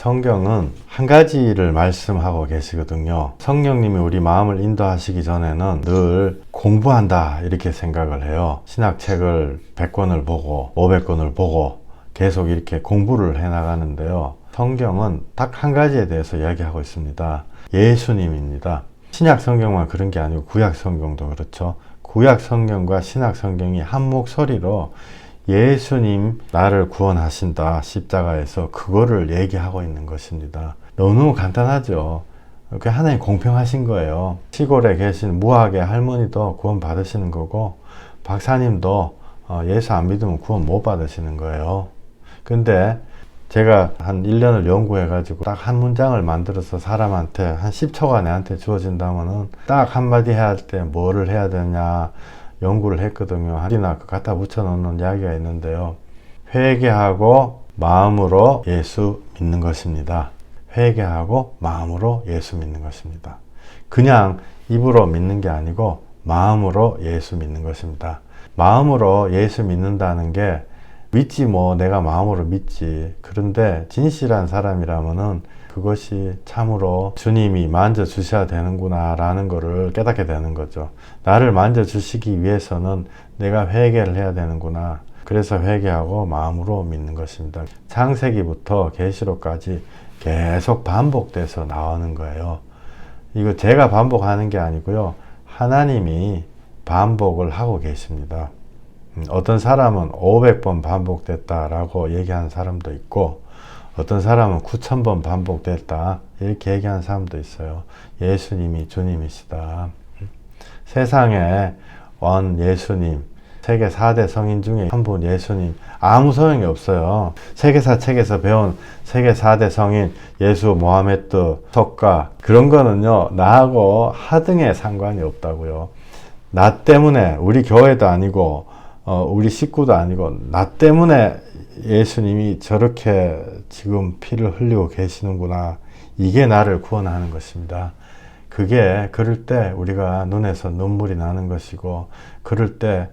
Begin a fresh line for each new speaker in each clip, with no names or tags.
성경은 한 가지를 말씀하고 계시거든요. 성령님이 우리 마음을 인도하시기 전에는 늘 공부한다 이렇게 생각을 해요. 신학책을 100권을 보고 500권을 보고 계속 이렇게 공부를 해 나가는데요. 성경은 딱 한 가지에 대해서 이야기하고 있습니다. 예수님입니다. 신약 성경만 그런 게 아니고 구약 성경도 그렇죠. 구약 성경과 신약 성경이 한 목소리로 예수님 나를 구원하신다 십자가에서 그거를 얘기하고 있는 것입니다. 너무 간단하죠. 그 하나님 공평하신 거예요. 시골에 계신 무학의 할머니도 구원 받으시는 거고 박사님도 예수 안 믿으면 구원 못 받으시는 거예요. 근데 제가 한 1년을 연구해 가지고 딱 한 문장을 만들어서 사람한테 한 10초가 내한테 주어진다면은 딱 한마디 해야 할 때 뭐를 해야 되냐 연구를 했거든요. 한이나 갖다 붙여 놓는 이야기가 있는데요. 회개하고 마음으로 예수 믿는 것입니다. 회개하고 마음으로 예수 믿는 것입니다. 그냥 입으로 믿는 게 아니고 마음으로 예수 믿는 것입니다. 마음으로 예수 믿는다는 게 믿지 뭐 내가 마음으로 믿지. 그런데 진실한 사람이라면은 그것이 참으로 주님이 만져주셔야 되는구나 라는 거를 깨닫게 되는 거죠. 나를 만져주시기 위해서는 내가 회개를 해야 되는구나. 그래서 회개하고 마음으로 믿는 것입니다. 창세기부터 계시록까지 계속 반복돼서 나오는 거예요. 이거 제가 반복하는 게 아니고요. 하나님이 반복을 하고 계십니다. 어떤 사람은 500번 반복됐다라고 얘기하는 사람도 있고 어떤 사람은 9,000번 반복됐다 이렇게 얘기하는 사람도 있어요. 예수님이 주님이시다. 세상에 원 예수님 세계 4대 성인 중에 한 분 예수님 아무 소용이 없어요. 세계사 책에서 배운 세계 4대 성인 예수, 모하메드, 석가 그런 거는요 나하고 하등의 상관이 없다고요. 나 때문에 우리 교회도 아니고 우리 식구도 아니고 나 때문에 예수님이 저렇게 지금 피를 흘리고 계시는구나. 이게 나를 구원하는 것입니다. 그게 그럴 때 우리가 눈에서 눈물이 나는 것이고 그럴 때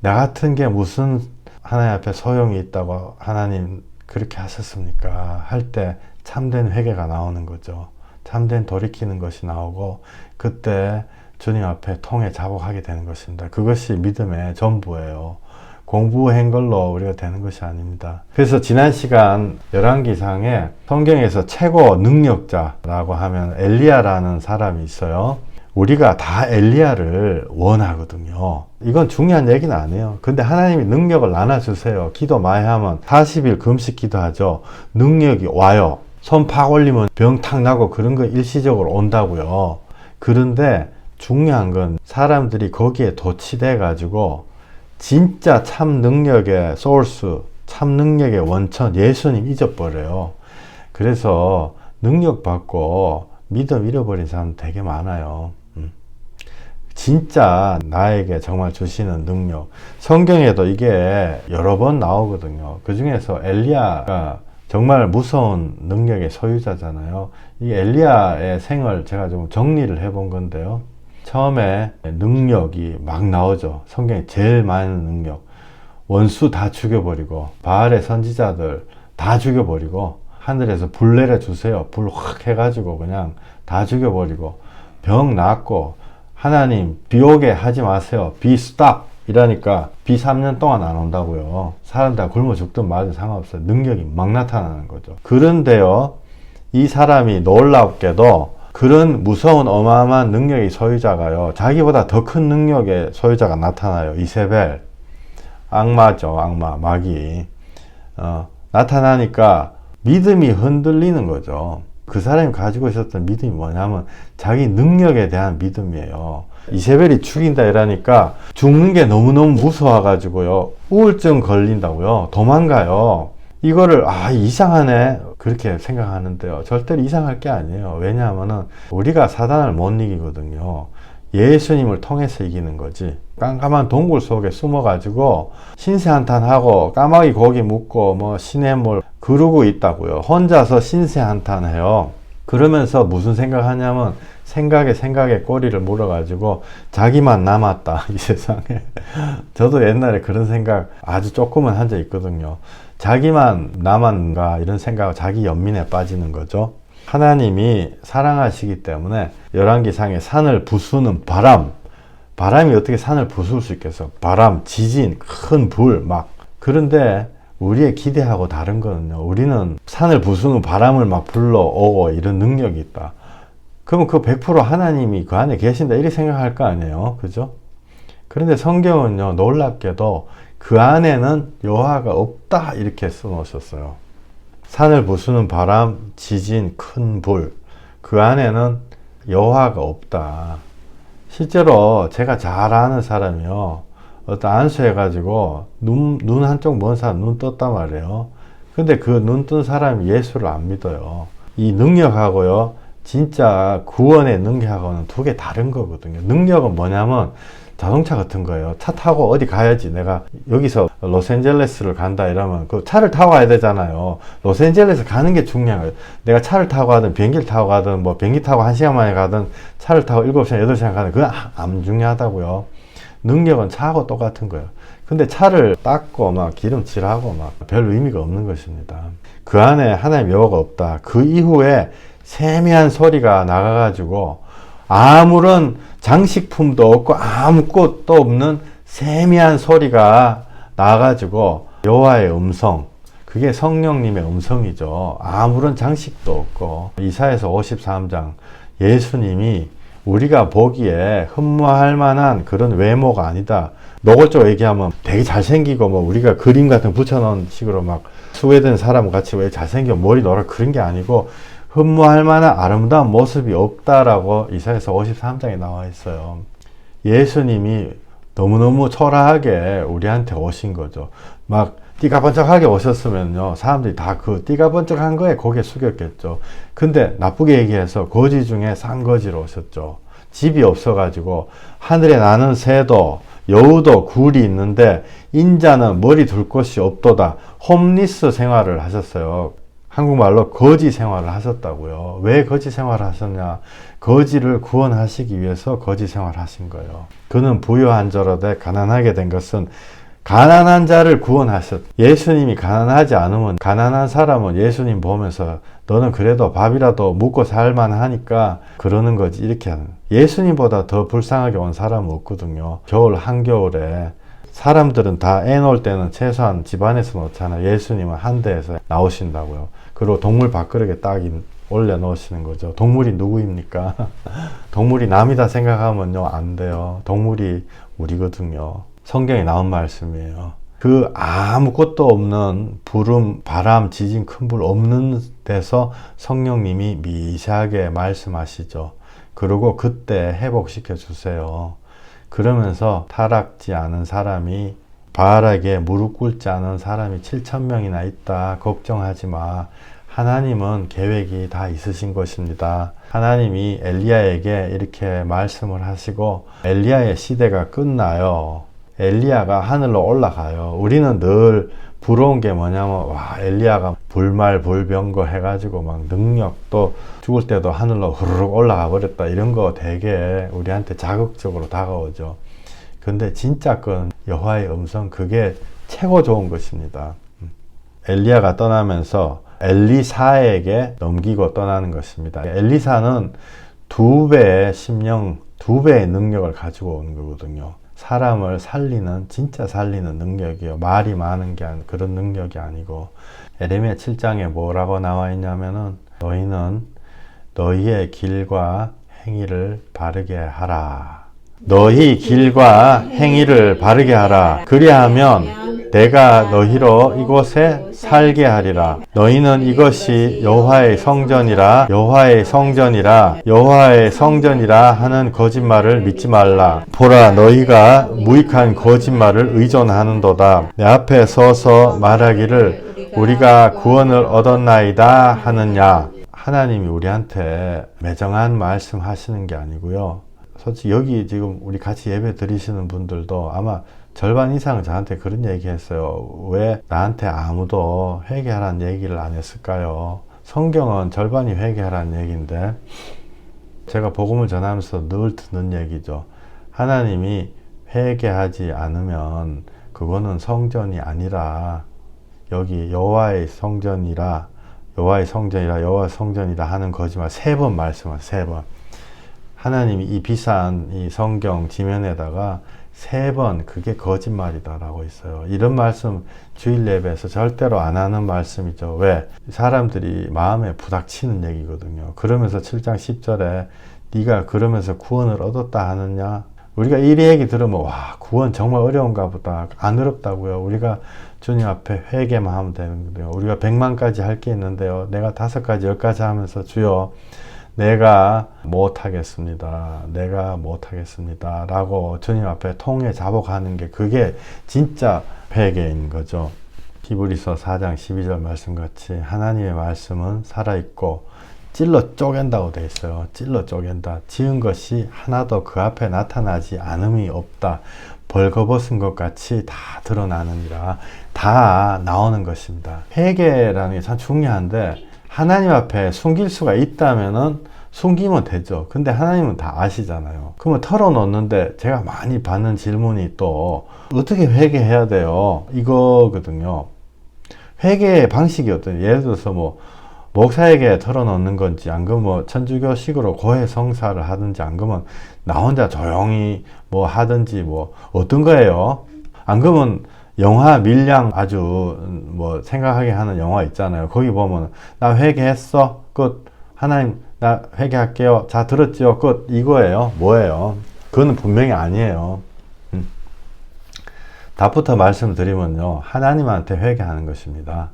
나 같은 게 무슨 하나님 앞에 소용이 있다고 하나님 그렇게 하셨습니까? 할 때 참된 회개가 나오는 거죠. 참된 돌이키는 것이 나오고 그때 주님 앞에 통해 자복하게 되는 것입니다. 그것이 믿음의 전부예요. 공부한 걸로 우리가 되는 것이 아닙니다. 그래서 지난 시간 열왕기상에 성경에서 최고 능력자라고 하면 엘리야라는 사람이 있어요. 우리가 다 엘리야를 원하거든요. 이건 중요한 얘기는 아니에요. 근데 하나님이 능력을 나눠주세요. 기도 많이 하면 40일 금식 기도하죠. 능력이 와요. 손 팍 올리면 병 탁 나고 그런 거 일시적으로 온다고요. 그런데 중요한 건 사람들이 거기에 도취돼 가지고 진짜 참 능력의 소urce, 참 능력의 원천 예수님 잊어버려요. 그래서 능력 받고 믿음 잃어버린 사람 되게 많아요. 진짜 나에게 정말 주시는 능력 성경에도 이게 여러 번 나오거든요. 그 중에서 엘리야가 정말 무서운 능력의 소유자잖아요. 이 엘리야의 생을 제가 좀 정리를 해본 건데요. 처음에 능력이 막 나오죠. 성경에 제일 많은 능력. 원수 다 죽여버리고 바알의 선지자들 다 죽여버리고 하늘에서 불 내려주세요. 불 확 해가지고 그냥 다 죽여버리고 병 낫고 하나님 비 오게 하지 마세요. 비 스탑 이러니까 비 3년 동안 안 온다고요. 사람 다 굶어 죽든 말든 상관없어요. 능력이 막 나타나는 거죠. 그런데요 이 사람이 놀랍게도 그런 무서운 어마어마한 능력의 소유자가요 자기보다 더 큰 능력의 소유자가 나타나요. 이세벨 악마죠. 악마 마귀 나타나니까 믿음이 흔들리는 거죠. 그 사람이 가지고 있었던 믿음이 뭐냐면 자기 능력에 대한 믿음이에요. 이세벨이 죽인다 이러니까 죽는 게 너무너무 무서워 가지고요 우울증 걸린다고요. 도망가요. 이거를 이상하네 그렇게 생각하는데요. 절대로 이상할 게 아니에요. 왜냐하면은 우리가 사단을 못 이기거든요. 예수님을 통해서 이기는 거지. 깜깜한 동굴 속에 숨어가지고 신세한탄하고 까마귀 고기 묵고 뭐 시냇물 그러고 있다고요. 혼자서 신세한탄해요. 그러면서 무슨 생각하냐면 생각에 꼬리를 물어가지고 자기만 남았다 이 세상에. 저도 옛날에 그런 생각 아주 조금은 한 적 있거든요. 자기만 남았는가 이런 생각, 자기 연민에 빠지는 거죠. 하나님이 사랑하시기 때문에 열왕기상에 산을 부수는 바람이 어떻게 산을 부술 수 있겠어? 바람, 지진, 큰 불 막. 그런데 우리의 기대하고 다른 거는요, 우리는 산을 부수는 바람을 막 불러오고 이런 능력이 있다. 그러면 그 100% 하나님이 그 안에 계신다 이렇게 생각할 거 아니에요, 그죠? 그런데 성경은요, 놀랍게도 그 안에는 여호와가 없다 이렇게 써놓으셨어요. 산을 부수는 바람, 지진, 큰 불, 그 안에는 여호와가 없다. 실제로 제가 잘 아는 사람이요, 어떤 안수해가지고 눈 한쪽 먼 사람 눈 떴단 말이에요. 근데 그 눈 뜬 사람이 예수를 안 믿어요. 이 능력하고요, 진짜 구원의 능력하고는 두 개 다른 거거든요. 능력은 뭐냐면 자동차 같은 거예요. 차 타고 어디 가야지. 내가 여기서 로스앤젤레스를 간다 이러면 그 차를 타고 가야 되잖아요. 로스앤젤레스 가는 게 중요한 거예요. 내가 차를 타고 가든 비행기를 타고 가든 뭐 비행기 타고 1시간 만에 가든 차를 타고 7시간, 8시간 가든 그건 안 중요하다고요. 능력은 차하고 똑같은 거예요. 근데 차를 닦고 막 기름칠하고 막 별 의미가 없는 것입니다. 그 안에 하나님 여호와가 없다. 그 이후에 세미한 소리가 나가가지고 아무런 장식품도 없고 아무것도 없는 세미한 소리가 나가지고 여호와의 음성, 그게 성령님의 음성이죠. 아무런 장식도 없고. 이사야서 53장, 예수님이 우리가 보기에 흠모할 만한 그런 외모가 아니다. 노골적으로 얘기하면 되게 잘생기고 뭐 우리가 그림 같은 거 붙여놓은 식으로 막 스웨덴 사람 같이 왜 잘생겨 머리 노랗 그런 게 아니고 흠모할 만한 아름다운 모습이 없다라고 이사야서 53장에 나와 있어요. 예수님이 너무너무 초라하게 우리한테 오신 거죠. 막 띠가번쩍하게 오셨으면요, 사람들이 다 그 띠가번쩍한 거에 고개 숙였겠죠. 근데 나쁘게 얘기해서 거지 중에 산 거지로 오셨죠. 집이 없어가지고 하늘에 나는 새도 여우도 굴이 있는데 인자는 머리 둘 곳이 없도다. 홈리스 생활을 하셨어요. 한국말로 거지 생활을 하셨다고요. 왜 거지 생활을 하셨냐? 거지를 구원하시기 위해서 거지 생활을 하신 거예요. 그는 부유한 자로 돼 가난하게 된 것은 가난한 자를 구원하셨. 예수님이 가난하지 않으면, 가난한 사람은 예수님 보면서 너는 그래도 밥이라도 먹고 살만하니까 그러는 거지 이렇게 하는. 예수님보다 더 불쌍하게 온 사람은 없거든요. 겨울 한겨울에 사람들은 다 애 놓을 때는 최소한 집안에서 놓잖아요. 예수님은 한 대에서 나오신다고요. 그리고 동물 밥그릇에 딱 올려 놓으시는 거죠. 동물이 누구입니까? 동물이 남이다 생각하면요, 안 돼요. 동물이 우리거든요. 성경에 나온 말씀이에요. 그 아무것도 없는 구름, 바람, 지진, 큰 불 없는 데서 성령님이 미세하게 말씀하시죠. 그리고 그때 회복시켜 주세요. 그러면서 타락지 않은 사람이, 바알에게 무릎 꿇지 않은 사람이 7,000명이나 있다. 걱정하지 마. 하나님은 계획이 다 있으신 것입니다. 하나님이 엘리야에게 이렇게 말씀을 하시고 엘리야의 시대가 끝나요. 엘리야가 하늘로 올라가요. 우리는 늘 부러운 게 뭐냐면, 와, 엘리야가 불말불병거 해가지고 막 능력도 죽을 때도 하늘로 후루룩 올라가 버렸다, 이런 거 되게 우리한테 자극적으로 다가오죠. 근데 진짜 건 여호와의 음성, 그게 최고 좋은 것입니다. 엘리야가 떠나면서 엘리사에게 넘기고 떠나는 것입니다. 엘리사는 2배의 심령, 2배의 능력을 가지고 오는 거거든요. 사람을 살리는, 진짜 살리는 능력이요. 말이 많은 게 그런 능력이 아니고. 에레미야 7장에 뭐라고 나와 있냐면은, 너희는 너희의 길과 행위를 바르게 하라. 너희 길과 행위를 바르게 하라. 그리하면 내가 너희로 이곳에 살게 하리라. 너희는 이것이 여호와의 성전이라, 여호와의 성전이라, 여호와의 성전이라 하는 거짓말을 믿지 말라. 보라, 너희가 무익한 거짓말을 의존하는도다. 내 앞에 서서 말하기를 우리가 구원을 얻었나이다 하느냐. 하나님이 우리한테 매정한 말씀 하시는 게 아니고요. 솔직히 여기 지금 우리 같이 예배 드리시는 분들도 아마 절반 이상은 저한테 그런 얘기 했어요. 왜 나한테 아무도 회개하라는 얘기를 안 했을까요? 성경은 절반이 회개하라는 얘기인데 제가 복음을 전하면서 늘 듣는 얘기죠. 하나님이 회개하지 않으면 그거는 성전이 아니라 여기 여호와의 성전이라 여호와의 성전이라 하는 거지만 3번 말씀하세요. 3번. 하나님이 이 비싼 이 성경 지면에다가 3번 그게 거짓말이다라고 있어요. 이런 말씀 주일 예배에서 절대로 안 하는 말씀이죠. 왜? 사람들이 마음에 부닥치는 얘기거든요. 그러면서 7장 10절에 네가 그러면서 구원을 얻었다 하느냐? 우리가 이 얘기 들으면 와 구원 정말 어려운가 보다. 안 어렵다고요. 우리가 주님 앞에 회개만 하면 되는데요. 우리가 100만까지 할 게 있는데요. 내가 5가지 10가지 하면서 주여 내가 못하겠습니다. 내가 못하겠습니다. 라고 주님 앞에 통해 자복하는 게 그게 진짜 회개인 거죠. 히브리서 4장 12절 말씀같이 하나님의 말씀은 살아있고 찔러 쪼갠다고 되어 있어요. 찔러 쪼갠다. 지은 것이 하나도 그 앞에 나타나지 않음이 없다. 벌거벗은 것 같이 다 드러나느니라. 다 나오는 것입니다. 회개라는 게 참 중요한데 하나님 앞에 숨길 수가 있다면은 숨기면 되죠. 근데 하나님은 다 아시잖아요. 그러면 털어놓는데 제가 많이 받는 질문이 또 어떻게 회개해야 돼요? 이거거든요. 회개의 방식이 어떤 예를 들어서 뭐 목사에게 털어놓는 건지 안 그러면 뭐 천주교식으로 고해성사를 하든지 안 그러면 나 혼자 조용히 뭐 하든지 뭐 어떤 거예요? 안 그러면 영화 밀양 아주 뭐 생각하게 하는 영화 있잖아요. 거기 보면 나 회개했어 끝. 하나님 나 회개할게요. 자 들었지요 끝. 이거예요. 뭐예요? 그거는 분명히 아니에요. 답부터 말씀드리면요 하나님한테 회개하는 것입니다.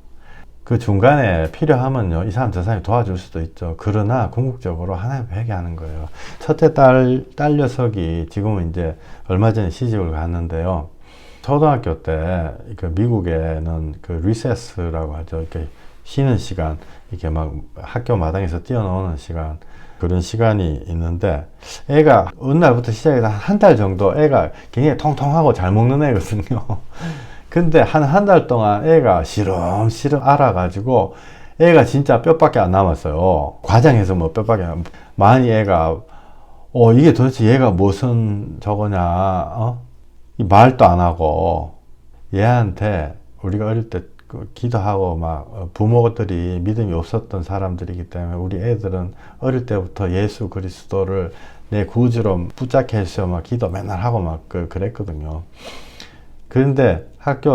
그 중간에 필요하면요 이 사람 저 사람이 도와줄 수도 있죠. 그러나 궁극적으로 하나님 회개하는 거예요. 첫째 딸 녀석이 지금은 이제 얼마 전에 시집을 갔는데요. 초등학교 때 미국에는 그 리세스라고 하죠. 이렇게 쉬는 시간, 이렇게 막 학교 마당에서 뛰어노는 시간, 그런 시간이 있는데 애가 어느 날부터 시작해서 한 달 정도 애가 굉장히 통통하고 잘 먹는 애거든요. 근데 한 달 동안 애가 시름시름 알아가지고 애가 진짜 뼈밖에 안 남았어요. 과장해서 뭐 뼈밖에 안 많이 애가 이게 도대체 얘가 무슨 저거냐 말도 안 하고 얘한테 우리가 어릴 때 기도하고 막 부모들이 믿음이 없었던 사람들이기 때문에 우리 애들은 어릴 때부터 예수 그리스도를 내 구주로 붙잡게 막 기도 맨날 하고 막 그랬거든요. 그런데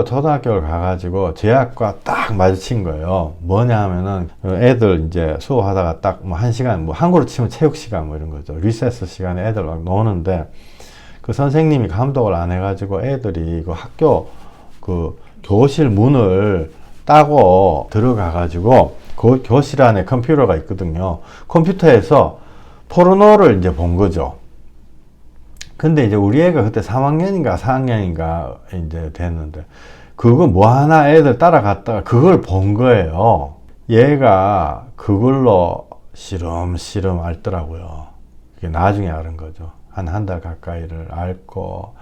초등학교를 가가지고 제약과 딱 마주친 거예요. 뭐냐 하면은 애들 이제 수업하다가 딱 뭐 1시간 뭐 한국으로 치면 체육 시간 뭐 이런 거죠. 리세스 시간에 애들 막 노는데 그 선생님이 감독을 안 해가지고 애들이 그 학교 그 교실 문을 따고 들어가가지고 그 교실 안에 컴퓨터가 있거든요. 컴퓨터에서 포르노를 이제 본 거죠. 근데 이제 우리 애가 그때 3학년인가 4학년인가 이제 됐는데 그거 뭐 하나 애들 따라갔다가 그걸 본 거예요. 얘가 그걸로 시름시름 앓더라고요. 그게 나중에 알은 거죠. 한 달 가까이를 앓고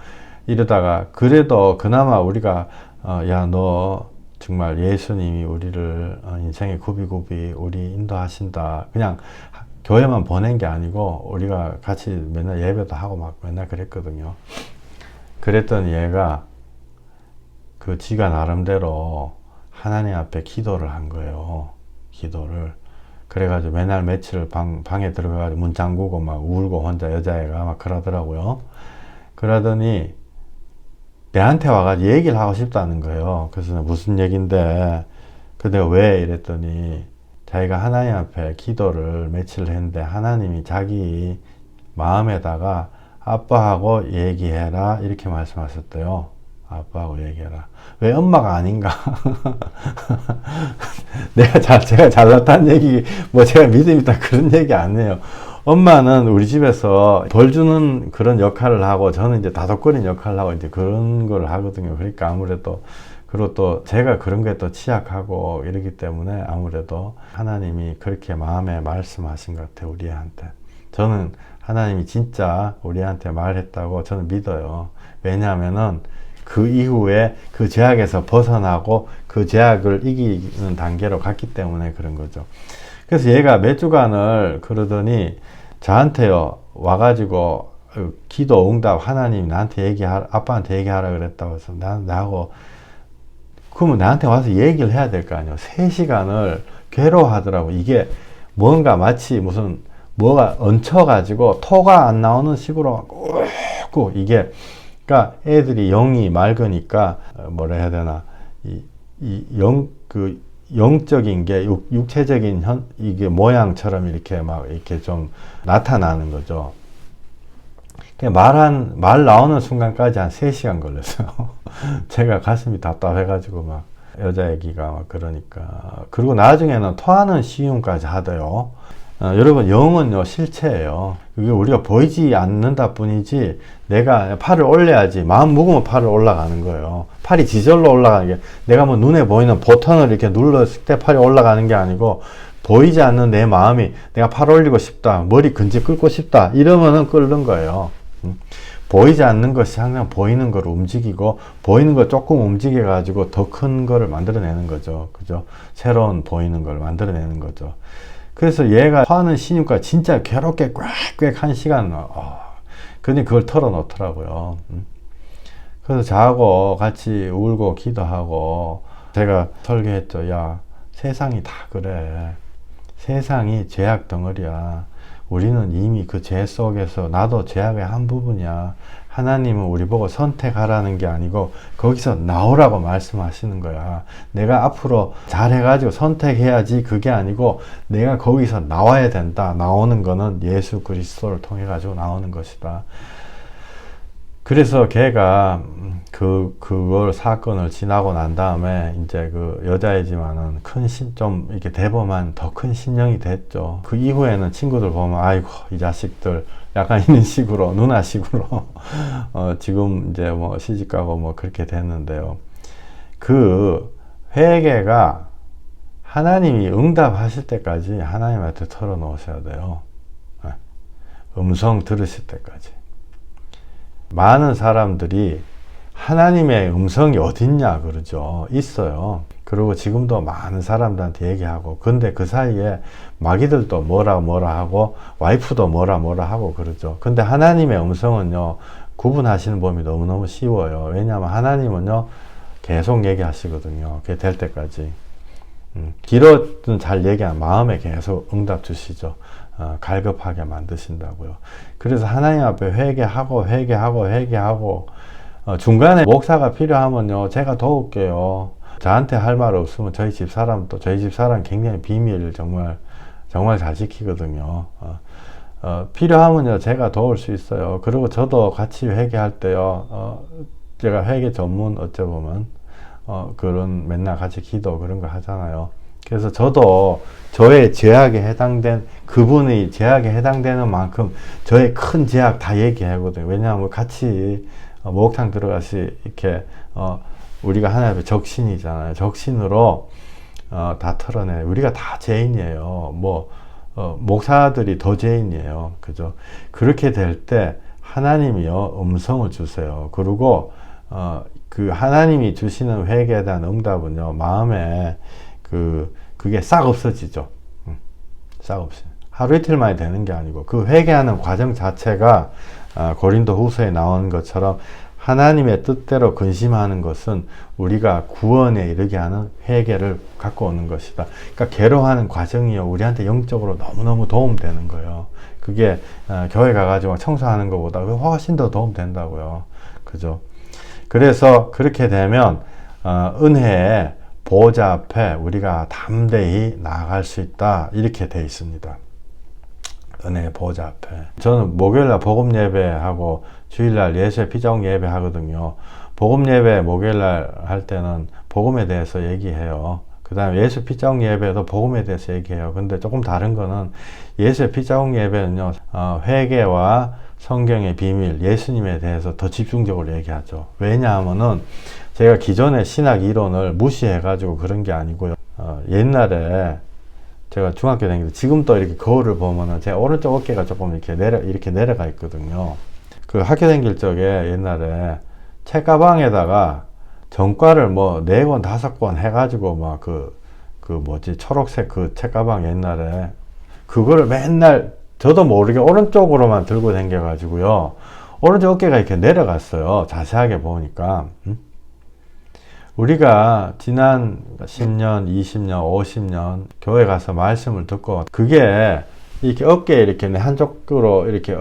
이러다가 그래도 그나마 우리가 야 너 정말 예수님이 우리를 인생의 굽이굽이 우리 인도하신다. 그냥 교회만 보낸 게 아니고 우리가 같이 맨날 예배도 하고 막 맨날 그랬거든요. 그랬더니 얘가 그 지가 나름대로 하나님 앞에 기도를 한 거예요. 기도를. 그래가지고 맨날 며칠 방에 들어가가지고 문 잠그고 막 울고 혼자 여자애가 막 그러더라고요. 그러더니 내한테 와가지고 얘기를 하고 싶다는 거예요. 그래서 무슨 얘긴데 근데 왜 이랬더니 자기가 하나님 앞에 기도를 며칠 했는데 하나님이 자기 마음에다가 아빠하고 얘기해라 이렇게 말씀하셨대요. 아빠하고 얘기해라. 왜 엄마가 아닌가? 제가 잘났다는 얘기, 뭐 제가 믿음 있다 그런 얘기 아니에요. 엄마는 우리 집에서 벌 주는 그런 역할을 하고 저는 이제 다독거리는 역할을 하고 이제 그런 걸 하거든요. 그러니까 아무래도 그리고 또 제가 그런 게 또 취약하고 이러기 때문에 아무래도 하나님이 그렇게 마음에 말씀하신 것 같아요. 우리한테. 저는 하나님이 진짜 우리한테 말했다고 저는 믿어요. 왜냐하면은 그 이후에 그 제약에서 벗어나고 그 제약을 이기는 단계로 갔기 때문에 그런 거죠. 그래서 얘가 몇 주간을 그러더니 저한테요 와가지고 기도 응답 하나님 나한테 아빠한테 얘기하라 그랬다고 해서 나하고 그러면 나한테 와서 얘기를 해야 될 거 아니에요. 3시간을 괴로워하더라고. 이게 뭔가 마치 무슨 뭐가 얹혀가지고 토가 안 나오는 식으로 꾹꾹 이게 그러니까 애들이 영이 맑으니까 뭐라 해야 되나 그 영적인 게 육체적인 이게 모양처럼 이렇게 막 이렇게 좀 나타나는 거죠. 말 나오는 순간까지 한 3시간 걸렸어요. 제가 가슴이 답답해가지고 막 여자 얘기가 막 그러니까. 그리고 나중에는 토하는 시음까지 하대요. 여러분 영은요 실체예요. 그게 우리가 보이지 않는다 뿐이지 내가 팔을 올려야지 마음 먹으면 팔을 올라가는 거예요. 팔이 지절로 올라가는 게 내가 뭐 눈에 보이는 버튼을 이렇게 눌렀을 때 팔이 올라가는 게 아니고 보이지 않는 내 마음이 내가 팔 올리고 싶다 머리 근지 끌고 싶다 이러면은 끓는 거예요. 보이지 않는 것이 항상 보이는 걸 움직이고 보이는 걸 조금 움직여 가지고 더 큰 거를 만들어내는 거죠. 그죠? 새로운 보이는 걸 만들어내는 거죠. 그래서 얘가 토하는 신임과 진짜 괴롭게 꽥꽥 한 시간 근데 그걸 털어놓더라고요. 그래서 저하고 같이 울고 기도하고 제가 설계했죠. 야 세상이 다 그래. 세상이 죄악 덩어리야. 우리는 이미 그 죄 속에서 나도 죄악의 한 부분이야. 하나님은 우리 보고 선택하라는 게 아니고 거기서 나오라고 말씀하시는 거야. 내가 앞으로 잘해가지고 선택해야지 그게 아니고 내가 거기서 나와야 된다. 나오는 거는 예수 그리스도를 통해 가지고 나오는 것이다. 그래서 걔가 그걸 사건을 지나고 난 다음에 이제 그 여자이지만은 좀 이렇게 대범한 더 큰 신령이 됐죠. 그 이후에는 친구들 보면 아이고 이 자식들 약간 이런 식으로 누나식으로 지금 이제 뭐 시집가고 뭐 그렇게 됐는데요. 그 회개가 하나님이 응답하실 때까지 하나님한테 털어놓으셔야 돼요. 음성 들으실 때까지. 많은 사람들이 하나님의 음성이 어딨냐 그러죠. 있어요. 그리고 지금도 많은 사람들한테 얘기하고 근데 그 사이에 마귀들도 뭐라 하고 와이프도 뭐라 하고 그러죠. 근데 하나님의 음성은요 구분하시는 법이 너무너무 쉬워요. 왜냐하면 하나님은요 계속 얘기하시거든요. 그게 될 때까지. 길어든 잘 얘기하면 마음에 계속 응답 주시죠. 갈급하게 만드신다고요. 그래서 하나님 앞에 회개하고 중간에 목사가 필요하면요 제가 도울게요. 저한테 할 말 없으면 저희 집사람 굉장히 비밀 정말 잘 지키거든요. 필요하면요 제가 도울 수 있어요. 그리고 저도 같이 회개할 때요 제가 회개 전문 어찌 보면 그런 맨날 같이 기도 그런 거 하잖아요. 그래서 저도 저의 죄악에 해당된 그분의 죄악에 해당되는 만큼 저의 큰 죄악 다 얘기하거든요. 왜냐하면 같이 목욕탕 들어가시 이렇게 우리가 하나님 앞에 적신이잖아요. 적신으로 다 털어내. 우리가 다 죄인이에요. 목사들이 더 죄인이에요. 그죠? 그렇게 될 때 하나님이요 음성을 주세요. 그리고 그 하나님이 주시는 회개에 대한 응답은요 마음에 그게 싹 없어지죠. 싹 없어요. 하루 이틀 만에 되는 게 아니고 그 회개하는 과정 자체가 고린도 후서에 나온 것처럼 하나님의 뜻대로 근심하는 것은 우리가 구원에 이르게 하는 회개를 갖고 오는 것이다. 그러니까 괴로워하는 과정이요 우리한테 영적으로 너무너무 도움되는 거예요. 그게 교회 가가지고 청소하는 것보다 훨씬 더 도움된다고요. 그죠? 그래서 그렇게 되면 은혜의 보호자 앞에 우리가 담대히 나아갈 수 있다 이렇게 돼 있습니다. 은혜의 보호자 앞에. 저는 목요일날 복음 예배하고 주일날 예수의 피자홍 예배 하거든요. 복음 예배 목요일날 할 때는 복음에 대해서 얘기해요. 그 다음에 예수 피자홍 예배도 복음에 대해서 얘기해요. 근데 조금 다른 거는 예수의 피자홍 예배는요 회개와 성경의 비밀, 예수님에 대해서 더 집중적으로 얘기하죠. 왜냐하면은 제가 기존의 신학 이론을 무시해가지고 그런 게 아니고요. 옛날에 제가 중학교 다닐 때 지금도 이렇게 거울을 보면은 제 오른쪽 어깨가 조금 이렇게 내려가 있거든요. 그 학교 다닐 적에 옛날에 책가방에다가 전과를 뭐 4권 5권 해가지고 막 뭐지 초록색 그 책가방 옛날에 그거를 맨날 저도 모르게 오른쪽으로만 들고 다녀가지고요. 오른쪽 어깨가 이렇게 내려갔어요. 자세하게 보니까. 우리가 지난 10년, 20년, 50년 교회 가서 말씀을 듣고 그게 이렇게 어깨에 이렇게 한쪽으로 이렇게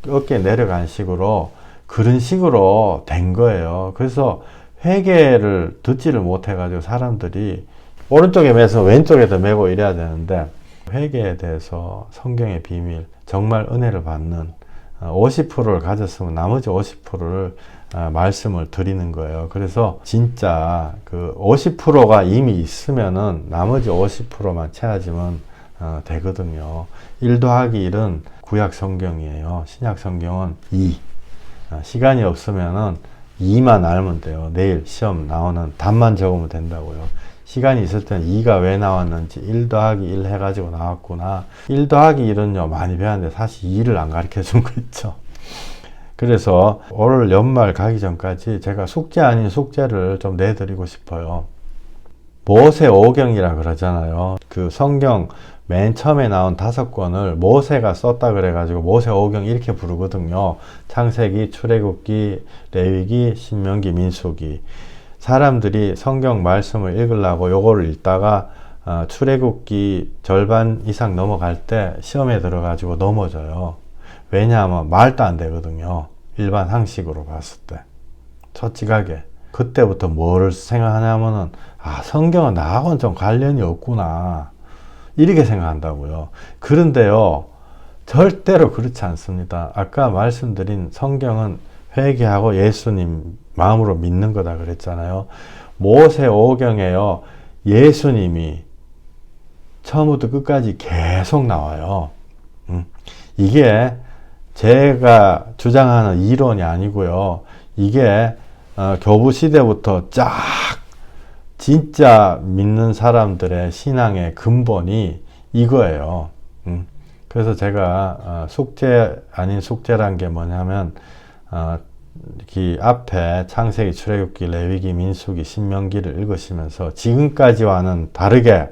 어깨에 내려간 식으로 그런 식으로 된 거예요. 그래서 회개를 듣지를 못해가지고 사람들이 오른쪽에 매서 왼쪽에도 메고 이래야 되는데 회개에 대해서 성경의 비밀, 정말 은혜를 받는 50%를 가졌으면 나머지 50%를 말씀을 드리는 거예요. 그래서 진짜 그 50%가 이미 있으면은 나머지 50%만 채워지면 되거든요. 1 더하기 1은 구약 성경이에요. 신약 성경은 2. 시간이 없으면은 2만 알면 돼요. 내일 시험 나오는 답만 적으면 된다고요. 시간이 있을 때는 2가 왜 나왔는지 1 더하기 1 해가지고 나왔구나. 1 더하기 1은요 많이 배웠는데 사실 2를 안 가르쳐 준 거 있죠. 그래서 올 연말 가기 전까지 제가 숙제 아닌 숙제를 좀 내드리고 싶어요. 모세 오경이라 그러잖아요. 그 성경 맨 처음에 나온 5권을 모세가 썼다 그래가지고 모세 오경 이렇게 부르거든요. 창세기, 출애굽기, 레위기, 신명기, 민수기. 사람들이 성경 말씀을 읽으려고 요거를 읽다가 출애굽기 절반 이상 넘어갈 때 시험에 들어가지고 넘어져요. 왜냐하면 말도 안 되거든요. 일반 상식으로 봤을 때. 솔직하게. 그때부터 뭐를 생각하냐면은 성경은 나하고는 좀 관련이 없구나. 이렇게 생각한다고요. 그런데요. 절대로 그렇지 않습니다. 아까 말씀드린 성경은 회개하고 예수님 마음으로 믿는 거다 그랬잖아요. 모세 오경에요. 예수님이 처음부터 끝까지 계속 나와요. 이게 제가 주장하는 이론이 아니고요. 이게 교부 시대부터 쫙 진짜 믿는 사람들의 신앙의 근본이 이거예요. 그래서 제가 숙제 아닌 숙제란 게 뭐냐면 이 앞에 창세기, 출애굽기, 레위기, 민수기, 신명기를 읽으시면서 지금까지와는 다르게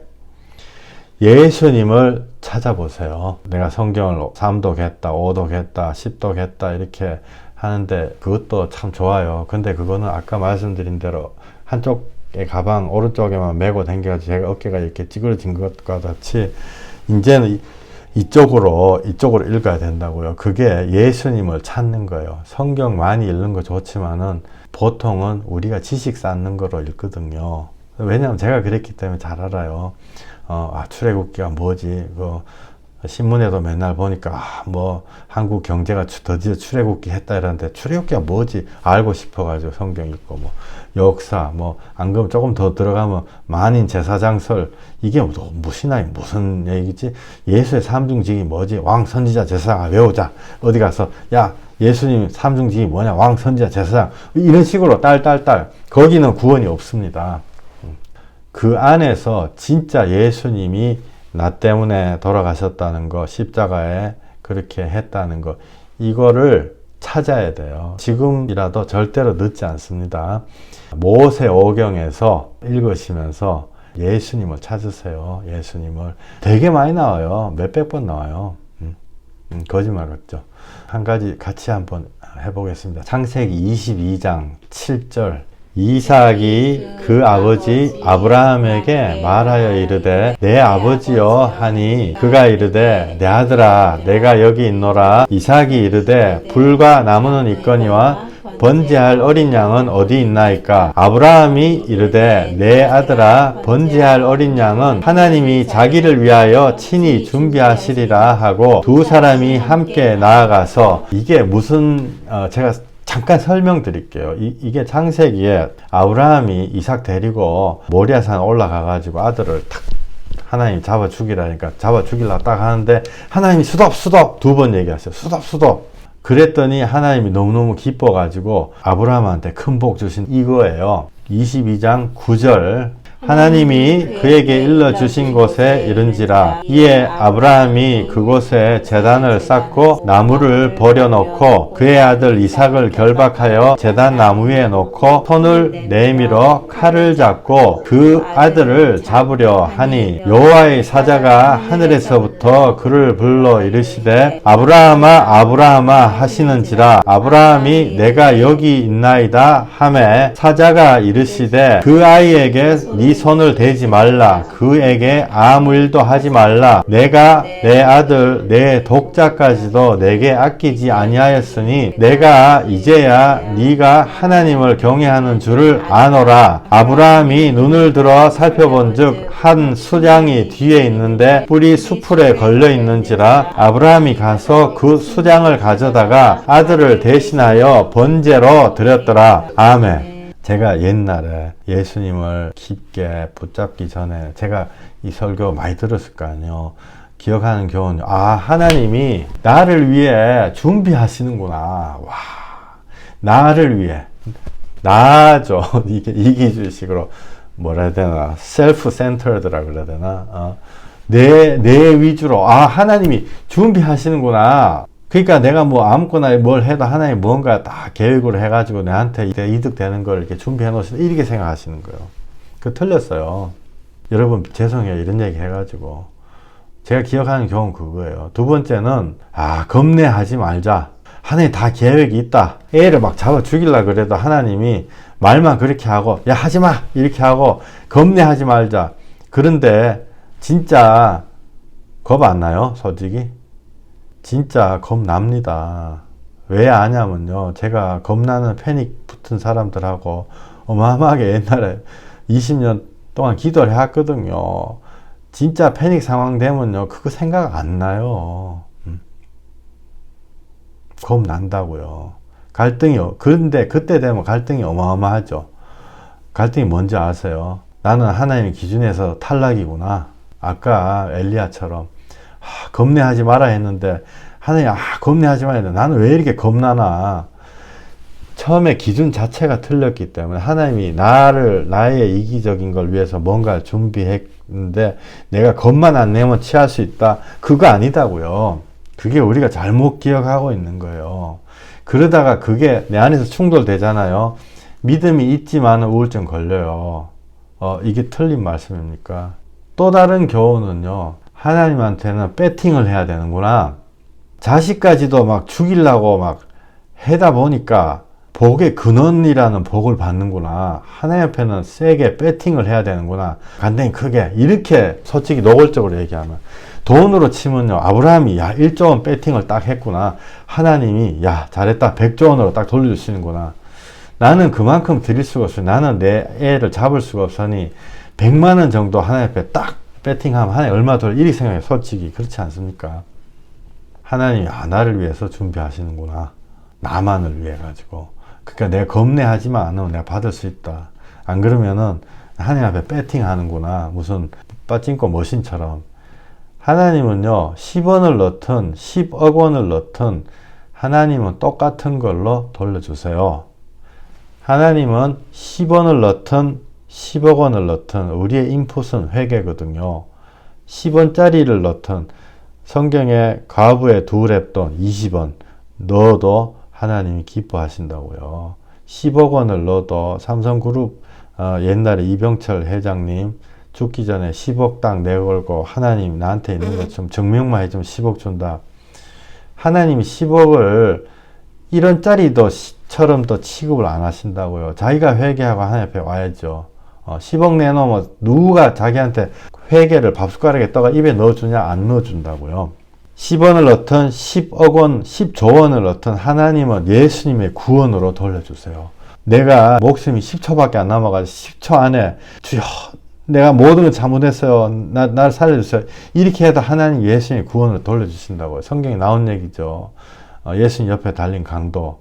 예수님을 찾아보세요. 내가 성경을 3독했다, 5독했다, 10독했다 이렇게 하는데 그것도 참 좋아요. 근데 그거는 아까 말씀드린 대로 한쪽에 가방 오른쪽에만 메고 다녀가지고 제가 어깨가 이렇게 찌그러진 것과 같이 이제는 이쪽으로 읽어야 된다고요. 그게 예수님을 찾는 거예요. 성경 많이 읽는 거 좋지만은 보통은 우리가 지식 쌓는 거로 읽거든요. 왜냐하면 제가 그랬기 때문에 잘 알아요. 출애굽기가 뭐지? 신문에도 맨날 보니까 뭐 한국 경제가 드디어 출애굽기 했다 이러는데 출애굽기가 뭐지? 알고 싶어가지고 성경 읽고 뭐 역사 뭐 안 그러면 조금 더 들어가면 만인 제사장설 이게 무슨 얘기지? 예수의 삼중직이 뭐지? 왕 선지자 제사장 외우자. 어디 가서 야 예수님 삼중직이 뭐냐? 왕 선지자 제사장 이런 식으로 딸 거기는 구원이 없습니다. 그 안에서 진짜 예수님이 나 때문에 돌아가셨다는 거, 십자가에 그렇게 했다는 거, 이거를 찾아야 돼요. 지금이라도 절대로 늦지 않습니다. 모세 오경에서 읽으시면서 예수님을 찾으세요. 예수님을. 되게 많이 나와요. 몇백 번 나와요. 거짓말 같죠. 한 가지 같이 한번 해보겠습니다. 창세기 22장 7절. 이삭이 그 아버지 아브라함에게 말하여 이르되 내 아버지여 하니 그가 이르되 내 아들아 내가 여기 있노라. 이삭이 이르되 불과 나무는 있거니와 번제할 어린 양은 어디 있나이까. 아브라함이 이르되 내 아들아 번제할 어린 양은 하나님이 자기를 위하여 친히 준비하시리라 하고 두 사람이 함께 나아가서 이게 무슨 제가 잠깐 설명드릴게요. 이게 창세기에 아브라함이 이삭 데리고 모리아산 올라가가지고 아들을 탁 하나님 잡아 죽이라니까 잡아 죽이려 딱 하는데 하나님이 수덥 2번 얘기하세요. 수덥 그랬더니 하나님이 너무너무 기뻐가지고 아브라함한테 큰 복 주신 이거예요. 22장 9절 하나님이 그에게 일러주신 곳에 이른지라. 이에 아브라함이 그곳에 제단을 쌓고 나무를 버려놓고 그의 아들 이삭을 결박하여 제단 나무 위에 놓고 손을 내밀어 칼을 잡고 그 아들을 잡으려 하니 여호와의 사자가 하늘에서부터 그를 불러 이르시되 아브라함아 아브라함아 하시는지라. 아브라함이 내가 여기 있나이다 하매 사자가 이르시되 그 아이에게 네 손을 대지 말라. 그에게 아무 일도 하지 말라. 내가 내 아들 내 독자까지도 내게 아끼지 아니하였으니 내가 이제야 네가 하나님을 경외하는 줄을 아노라. 아브라함이 눈을 들어 살펴본즉 한 수장이 뒤에 있는데 뿔이 수풀에 걸려 있는지라. 아브라함이 가서 그 수장을 가져다가 아들을 대신하여 번제로 드렸더라. 아멘. 제가 옛날에 예수님을 깊게 붙잡기 전에 제가 이 설교 많이 들었을 거 아니에요. 기억하는 교훈, 하나님이 나를 위해 준비하시는구나. 와, 나를 위해. 나죠. 이게 이기주의식으로 뭐라 해야 되나, 셀프 센터드라 그래야 되나, 내 위주로, 하나님이 준비하시는구나. 그러니까 내가 뭐 아무거나 뭘 해도 하나님 뭔가 다 계획으로 해가지고 내한테 이득되는 걸 이렇게 준비해 놓으시다. 이렇게 생각하시는 거예요. 그 틀렸어요. 여러분, 죄송해요. 이런 얘기 해가지고. 제가 기억하는 경우는 그거예요. 두 번째는, 겁내하지 말자. 하나님 다 계획이 있다. 애를 막 잡아 죽이려고 그래도 하나님이 말만 그렇게 하고, 야, 하지 마! 이렇게 하고, 겁내하지 말자. 그런데, 진짜, 겁 안 나요? 솔직히? 진짜 겁납니다. 왜 아냐면요. 제가 겁나는 패닉 붙은 사람들하고 어마어마하게 옛날에 20년 동안 기도를 해왔거든요. 진짜 패닉 상황 되면요. 그거 생각 안 나요. 겁난다고요. 갈등이요. 그런데 그때 되면 갈등이 어마어마하죠. 갈등이 뭔지 아세요? 나는 하나님의 기준에서 탈락이구나. 아까 엘리야처럼. 겁내하지 마라 했는데 하나님 겁내하지 마라 했는데 나는 왜 이렇게 겁나나. 처음에 기준 자체가 틀렸기 때문에 하나님이 나의 이기적인 걸 위해서 뭔가 준비했는데 내가 겁만 안 내면 취할 수 있다. 그거 아니다고요. 그게 우리가 잘못 기억하고 있는 거예요. 그러다가 그게 내 안에서 충돌되잖아요. 믿음이 있지만 우울증 걸려요. 이게 틀린 말씀입니까? 또 다른 교훈은요. 하나님한테는 배팅을 해야 되는구나. 자식까지도 막 죽이려고 막 해다 보니까 복의 근원이라는 복을 받는구나. 하나님 앞에는 세게 배팅을 해야 되는구나. 간단히 크게 이렇게 솔직히 노골적으로 얘기하면 돈으로 치면요. 아브라함이 1조 원 배팅을 딱 했구나. 하나님이 잘했다. 100조 원으로 딱 돌려주시는구나. 나는 그만큼 드릴 수가 없어요. 나는 내 애를 잡을 수가 없으니 100만 원 정도 하나님 앞에 딱 배팅하면 하나님 얼마 더 이렇게 생각해요. 솔직히 그렇지 않습니까? 하나님이 나를 위해서 준비하시는구나. 나만을 위해 가지고. 그러니까 내가 겁내하지만 않으면 내가 받을 수 있다. 안 그러면은 하나님 앞에 배팅하는구나. 무슨 빠찡코 머신처럼. 하나님은요. 10원을 넣든 10억 원을 넣든 하나님은 똑같은 걸로 돌려주세요. 하나님은 10원을 넣든 10억 원을 넣든 우리의 인풋은 회개거든요. 10원짜리를 넣든 성경에 과부의 두 랩돈 20원 넣어도 하나님이 기뻐하신다고요. 10억 원을 넣어도 삼성그룹 옛날에 이병철 회장님 죽기 전에 10억 딱 내걸고 하나님 나한테 있는 것 좀 증명만 해주면 10억 준다. 하나님이 10억을 1원짜리처럼 또 취급을 안 하신다고요. 자기가 회개하고 하나님 앞에 와야죠. 10억 내놓으면 누가 자기한테 회개를 밥숟가락에 떠가 입에 넣어주냐? 안 넣어준다고요. 10원을 넣든 10억 원, 10조 원을 넣든 하나님은 예수님의 구원으로 돌려주세요. 내가 목숨이 10초밖에 안 남아가지고 10초 안에 주여 내가 모든 걸 잘못했어요. 나를 살려주세요. 이렇게 해도 하나님 예수님의 구원으로 돌려주신다고요. 성경에 나온 얘기죠. 예수님 옆에 달린 강도.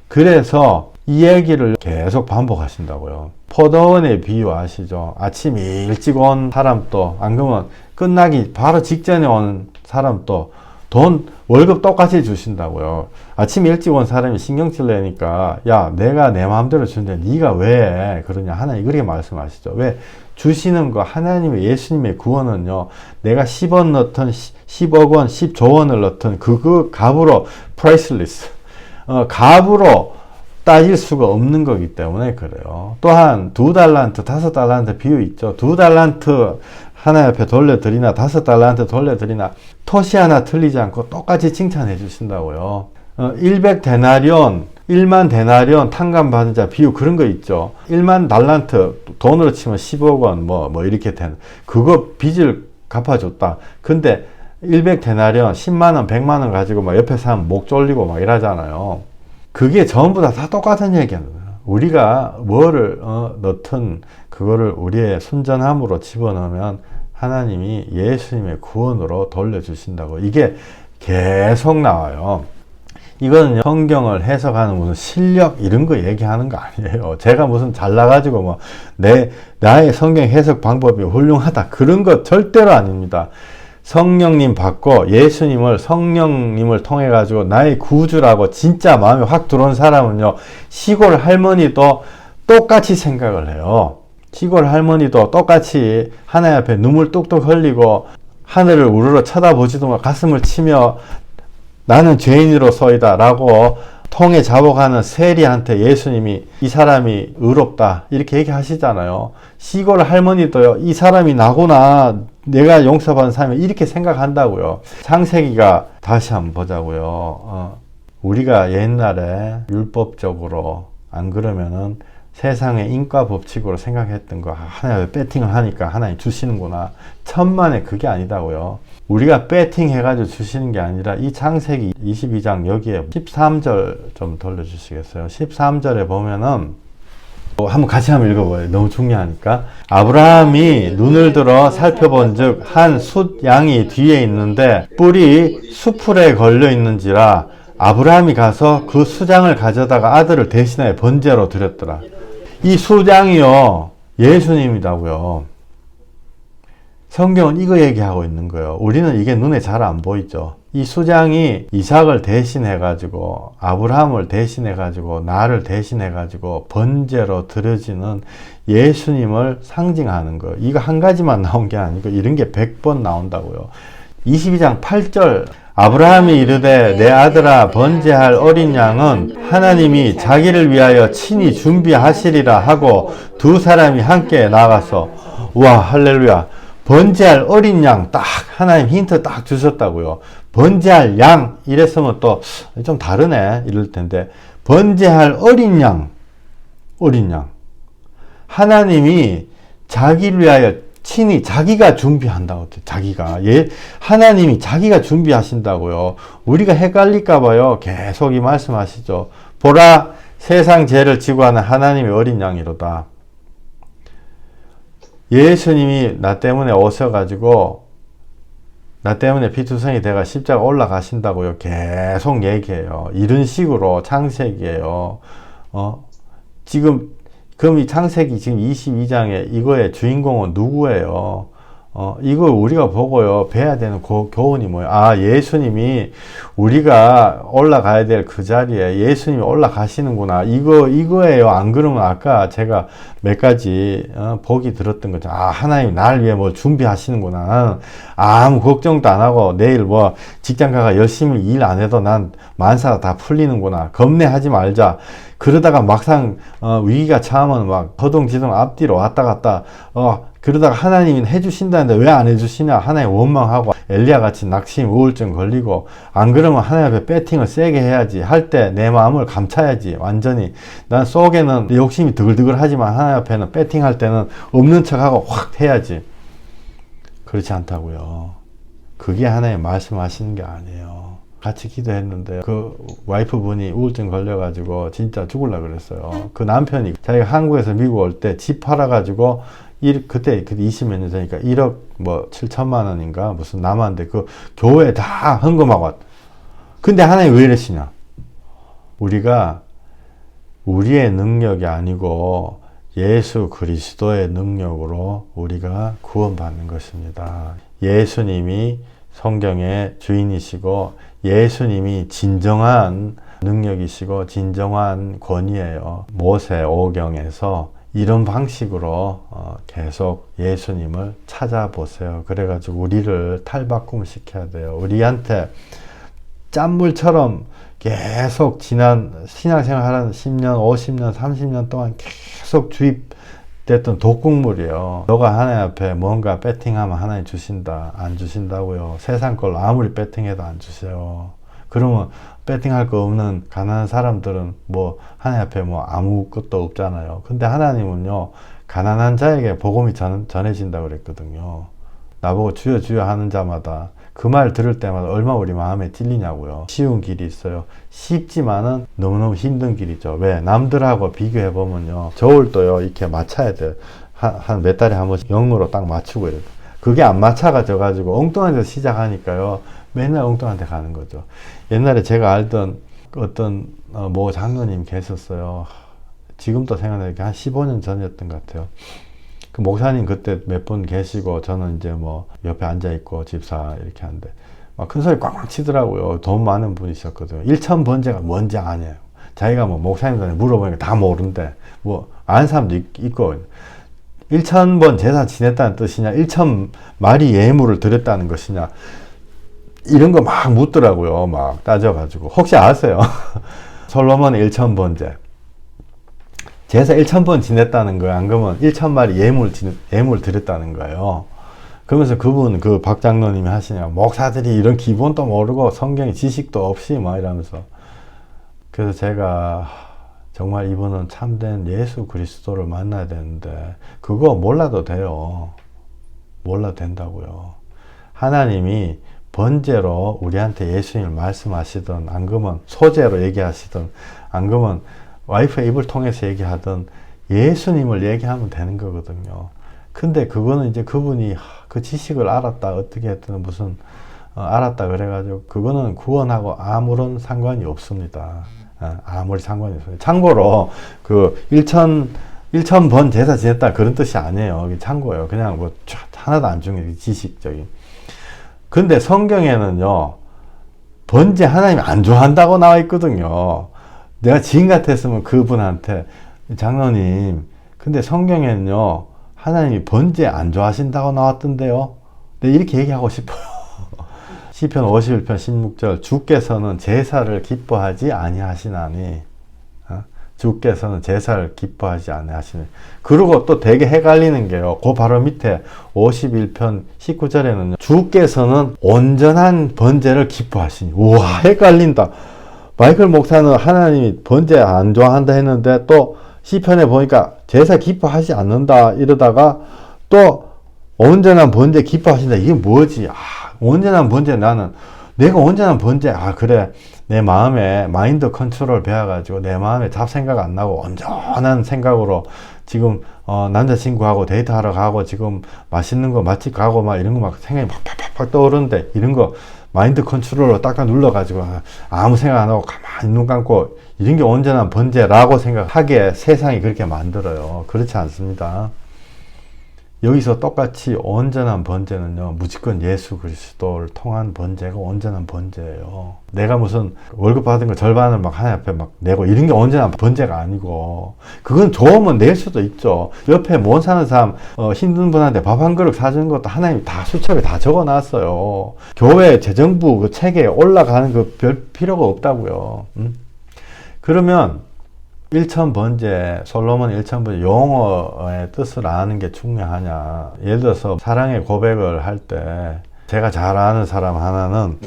그래서 이 얘기를 계속 반복하신다고요. 포도원의 비유 아시죠? 아침 일찍 온 사람도 안 그러면 끝나기 바로 직전에 온 사람도 돈 월급 똑같이 주신다고요. 아침 일찍 온 사람이 신경질 내니까 야 내가 내 마음대로 주는데 네가 왜 그러냐 하나님 그렇게 말씀하시죠. 왜 주시는 거 하나님의 예수님의 구원은요 내가 10원 넣든 10억 원 10조 원을 넣든 그 값으로 priceless 값으로 따질 수가 없는 거기 때문에 그래요. 또한 2달란트 5달란트 비유 있죠. 2달란트 하나 옆에 돌려드리나 5달란트 돌려드리나 토시 하나 틀리지 않고 똑같이 칭찬해 주신다고요. 100데나리온 1만 데나리온 탕감 받은 자 비유 그런 거 있죠. 1만 달란트 돈으로 치면 10억 원 뭐 이렇게 된 그거 빚을 갚아줬다. 근데 100데나리온 10만 원 100만 원 가지고 막 옆에 사람 목 졸리고 막 이러잖아요. 그게 전부 다 똑같은 얘기하는 거예요. 우리가 뭐를 넣든 그거를 우리의 순전함으로 집어넣으면 하나님이 예수님의 구원으로 돌려주신다고 이게 계속 나와요. 이거는 성경을 해석하는 무슨 실력 이런 거 얘기하는 거 아니에요. 제가 무슨 잘나가지고 뭐 나의 성경 해석 방법이 훌륭하다 그런 거 절대로 아닙니다. 성령님 받고 예수님을 성령님을 통해 가지고 나의 구주라고 진짜 마음에 확 들어온 사람은요 시골 할머니도 똑같이 생각을 해요. 시골 할머니도 똑같이 하나님 앞에 눈물 뚝뚝 흘리고 하늘을 우러러 쳐다보지도 마 가슴을 치며 나는 죄인으로서이다 라고 통에 잡아가는 세리한테 예수님이 이 사람이 의롭다 이렇게 얘기하시잖아요. 시골 할머니도요 이 사람이 나구나 내가 용서받은 사람이 이렇게 생각한다고요. 창세기가 다시 한번 보자고요. 우리가 옛날에 율법적으로 안 그러면은 세상의 인과 법칙으로 생각했던 거 하나님 배팅을 하니까 하나님 주시는구나. 천만에 그게 아니다고요. 우리가 배팅 해가지고 주시는 게 아니라 이 창세기 22장 여기에 13절 좀 돌려주시겠어요? 13절에 보면은 한번 같이 한번 읽어봐요. 너무 중요하니까. 아브라함이 눈을 들어 살펴본 즉 한 숫 양이 뒤에 있는데 뿔이 수풀에 걸려 있는지라 아브라함이 가서 그 수장을 가져다가 아들을 대신하여 번제로 드렸더라. 이 수장이요 예수님이라고요. 성경은 이거 얘기하고 있는 거예요. 우리는 이게 눈에 잘 안 보이죠. 이 수장이 이삭을 대신해가지고 아브라함을 대신해가지고 나를 대신해가지고 번제로 드려지는 예수님을 상징하는 거예요. 이거 한 가지만 나온 게 아니고 이런 게 100번 나온다고요. 22장 8절 아브라함이 이르되 내 아들아 번제할 어린 양은 하나님이 자기를 위하여 친히 준비하시리라 하고 두 사람이 함께 나가서 와 할렐루야 번제할 어린 양 딱 하나님 힌트 딱 주셨다고요. 번제할 양 이랬으면 또 좀 다르네 이럴 텐데 번제할 어린 양 하나님이 자기를 위하여 친히 자기가 준비한다고 자기가 하나님이 자기가 준비하신다고요. 우리가 헷갈릴까 봐요. 계속 이 말씀하시죠. 보라 세상 죄를 지고 하는 하나님의 어린 양이로다. 예수님이 나 때문에 오셔가지고 나 때문에 피투성이 돼가 십자가 올라가신다고요. 계속 얘기해요. 이런 식으로 창세기예요. 그럼 이 창세기 지금 22장에 이거의 주인공은 누구예요? 이거 우리가 보고요. 배워야 되는 교훈이 뭐예요? 아, 예수님이 우리가 올라가야 될 그 자리에 예수님이 올라가시는구나. 이거예요. 안 그러면 아까 제가 몇 가지 보기 들었던 거죠. 아, 하나님 나를 위해 뭘 준비하시는구나. 아무 걱정도 안 하고 내일 뭐 직장 가가 열심히 일 안 해도 난 만사가 다 풀리는구나. 겁내하지 말자. 그러다가 막상 위기가 참으면 막 허둥지둥 앞뒤로 왔다 갔다 그러다가 하나님이 해주신다는데 왜 안 해주시냐 하나님 원망하고 엘리야 같이 낙심 우울증 걸리고 안 그러면 하나님 앞에 배팅을 세게 해야지 할 때 내 마음을 감차야지 완전히 난 속에는 욕심이 드글드글 하지만 하나님 앞에는 배팅할 때는 없는 척하고 확 해야지. 그렇지 않다고요. 그게 하나님 말씀하시는 게 아니에요. 같이 기도했는데 그 와이프분이 우울증 걸려가지고 진짜 죽으려고 그랬어요. 그 남편이 자기가 한국에서 미국 올 때 집 팔아가지고 그때 20몇 년 전이니까 1억 뭐 7천만 원인가 무슨 남았는데 그 교회에 다 헌금하고 왔다. 근데 하나님 왜 이러시냐? 우리가 우리의 능력이 아니고 예수 그리스도의 능력으로 우리가 구원받는 것입니다. 예수님이 성경의 주인이시고 예수님이 진정한 능력이시고 진정한 권위예요. 모세 오경에서 이런 방식으로 계속 예수님을 찾아보세요. 그래가지고 우리를 탈바꿈 시켜야 돼요. 우리한테 짠물처럼 계속 지난 신앙생활 하는 10년, 50년, 30년 동안 계속 주입됐던 독극물이에요. 너가 하나님 앞에 뭔가 배팅하면 하나님 주신다. 안 주신다고요. 세상 걸 아무리 배팅해도 안 주세요. 그러면 배팅할 거 없는 가난한 사람들은 뭐 하나님 앞에 뭐 아무것도 없잖아요. 근데 하나님은요, 가난한 자에게 복음이 전해진다고 그랬거든요. 나보고 주여 주여 하는 자마다 그 말 들을 때마다 얼마나 우리 마음에 찔리냐고요. 쉬운 길이 있어요. 쉽지만은 너무너무 힘든 길이죠. 왜? 남들하고 비교해보면요, 저울도요 이렇게 맞춰야 돼요. 한 몇 달에 한 번씩 0으로 딱 맞추고 이래요. 그게 안 맞춰져 가지고 엉뚱한 데서 시작하니까요, 맨날 엉뚱한 데 가는 거죠. 옛날에 제가 알던 어떤 모 장로님 계셨어요. 지금도 생각나는 게 한 15년 전이었던 것 같아요. 그 목사님 그때 몇 분 계시고 저는 이제 뭐 옆에 앉아있고 집사 이렇게 하는데 막 큰 소리 꽝꽝 치더라고요. 돈 많은 분이셨거든요. 일천번제가 뭔지 아냐요. 자기가 뭐 목사님들한테 물어보니까 다 모른대. 뭐 아는 사람도 있고, 1000번 제사 지냈다는 뜻이냐, 1000마리 예물을 드렸다는 것이냐, 이런 거 막 묻더라고요. 막 따져가지고. 혹시 아세요? 솔로몬의 1000번제. 제사 1000번 지냈다는 거야. 안 그러면 1000마리 예물 드렸다는 거예요. 그러면서 그분, 그 박장로님이 하시냐, 목사들이 이런 기본도 모르고 성경의 지식도 없이 막 이러면서. 그래서 제가 정말 이분은 참된 예수 그리스도를 만나야 되는데 그거 몰라도 돼요. 몰라도 된다고요. 하나님이 번제로 우리한테 예수님을 말씀하시든, 안 그러면 소제로 얘기하시든, 안 그러면 와이프의 입을 통해서 얘기하든 예수님을 얘기하면 되는 거거든요. 근데 그거는 이제 그분이 그 지식을 알았다, 어떻게 했든 무슨 알았다 그래가지고 그거는 구원하고 아무런 상관이 없습니다. 아무리 상관이 없습니다. 참고로 그 1000번 제사 지냈다 그런 뜻이 아니에요. 참고예요. 그냥 뭐 하나도 안 중요해요. 지식적인. 근데 성경에는요, 번제 하나님이 안 좋아한다고 나와 있거든요. 내가 지인 같았으면 그분한테, 장로님, 근데 성경에는요, 하나님이 번제 안 좋아하신다고 나왔던데요. 네, 이렇게 얘기하고 싶어요. 시편 51편 16절, 주께서는 제사를 기뻐하지 아니하시나니, 주께서는 제사를 기뻐하지 아니하시니. 그리고 또 되게 헷갈리는 게요, 그 바로 밑에 51편 19절에는 주께서는 온전한 번제를 기뻐하시니. 우와, 헷갈린다. 마이클 목사는 하나님이 번제 안 좋아한다 했는데 또 시편에 보니까 제사 기뻐하지 않는다 이러다가 또 온전한 번제 기뻐하신다. 이게 뭐지? 온전한 번제, 나는 내가 온전한 번제, 그래, 내 마음에 마인드 컨트롤 배워가지고 내 마음에 잡생각 안 나고 온전한 생각으로 지금 남자친구하고 데이트하러 가고 지금 맛있는 거 맛집 가고 막 이런 거 막 생각이 팍팍팍 떠오르는데, 이런 거 마인드 컨트롤로 딱딱 눌러가지고 아무 생각 안 하고 가만히 눈 감고 이런 게 온전한 번제라고 생각하게 세상이 그렇게 만들어요. 그렇지 않습니다. 여기서 똑같이 온전한 번제는요, 무조건 예수 그리스도를 통한 번제가 온전한 번제예요. 내가 무슨 월급 받은 거 절반을 막 하나님 앞에 막 내고 이런 게 온전한 번제가 아니고, 그건 좋으면 낼 수도 있죠. 옆에 못 사는 사람, 힘든 분한테 밥 한 그릇 사주는 것도 하나님이 다 수첩에 다 적어놨어요. 교회 재정부 그 책에 올라가는 그 별 필요가 없다고요. 그러면 1000번제, 솔로몬 1000번제 용어의 뜻을 아는 게 중요하냐. 예를 들어서 사랑의 고백을 할 때, 제가 잘 아는 사람 하나는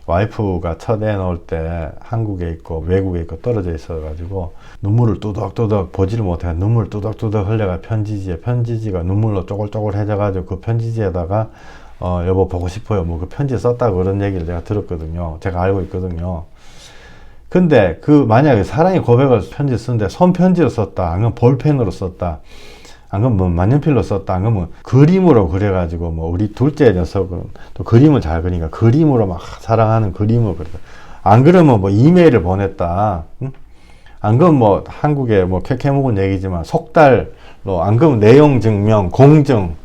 와이프가 첫 애 놓을 때 한국에 있고 외국에 있고 떨어져 있어가지고 눈물을 뚜덕뚜덕 보지를 못해 눈물 뚜덕뚜덕 흘려가 편지지가 눈물로 쪼글쪼글해져가지고 그 편지지에다가 여보 보고 싶어요, 뭐 그 편지 썼다고 그런 얘기를 제가 들었거든요. 제가 알고 있거든요. 근데 만약에 사랑의 고백을 편지 쓰는데 손편지로 썼다, 아니면 볼펜으로 썼다, 아니면 뭐 만년필로 썼다, 아니면 그림으로 그려가지고, 뭐 우리 둘째 녀석은 또 그림을 잘 그리니까 그림으로 막 사랑하는 그림을 그려. 안 그러면 뭐 이메일을 보냈다, 응? 안 그러면 뭐 한국에 뭐 캐캐묵은 얘기지만 속달로, 안 그러면 내용 증명, 공증